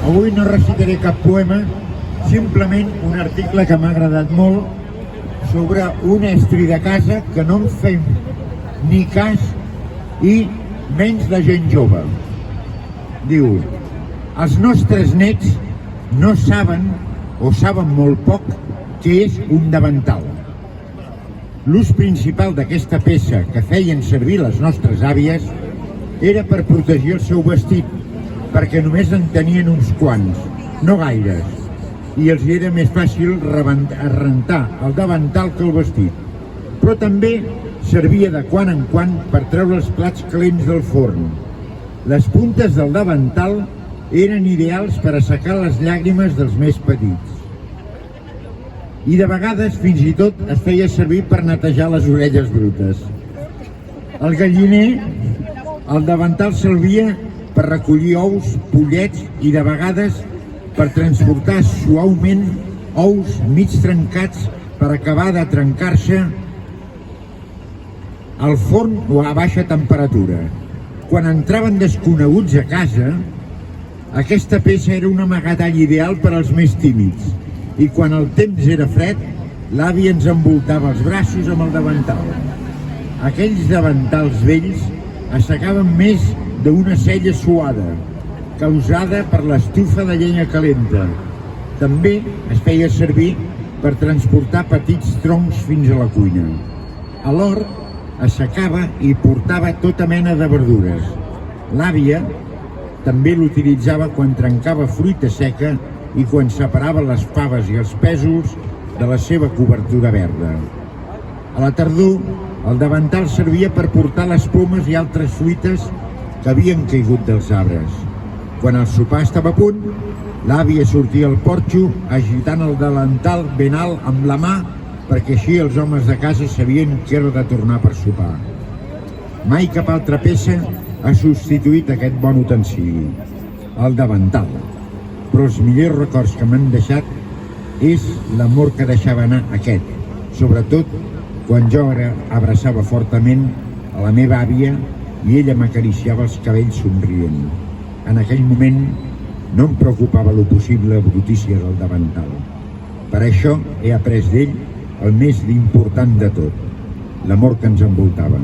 Avui no recitaré cap poema, simplement un article que m'ha agradat molt sobre un estri de casa que no en fem ni cas i menys la gent jove. Diu: els nostres nets no saben o saben molt poc què és un davantal. L'ús principal d'aquesta peça que feien servir les nostres àvies era per protegir el seu vestit, perquè només en tenien uns quants, no gaires, i els era més fàcil rentar el davantal que el vestit. Però també servia de quan en quan per treure els plats calents del forn. Les puntes del davantal eren ideals per assecar les llàgrimes dels més petits. I de vegades fins i tot es feia servir per netejar les orelles brutes. Al galliner, el davantal servia per recollir ous, pollets i de vegades per transportar suaument ous mig trencats per acabar de trencar-se al forn o a baixa temperatura. Quan entraven desconeguts a casa, aquesta peça era un amagatall ideal per als més tímids, i quan el temps era fred, l'àvia ens envoltava els braços amb el davantal. Aquells davantals vells assecaven més d'una cella suada, causada per l'estufa de llenya calenta. També es feia servir per transportar petits troncs fins a la cuina. A l'hort assecava i portava tota mena de verdures. L'àvia també l'utilitzava quan trencava fruita seca i quan separava les faves i els pèsols de la seva cobertura verda. A la tardor, el davantal servia per portar les pomes i altres fruites que havien caigut dels arbres. Quan el sopar estava a punt, l'àvia sortia al porxo agitant el davantal ben alt amb la mà, perquè així els homes de casa sabien que era de tornar per sopar. Mai cap altra peça ha substituït aquest bon utensili, el davantal. Però els millors records que m'han deixat és l'amor que deixava anar aquest, sobretot quan jo abraçava fortament a la meva àvia i ella m'acariciava els cabells somrient. En aquell moment no em preocupava lo possible brutícia del davantal. Per això he après d'ell el més important de tot, l'amor que ens envoltava.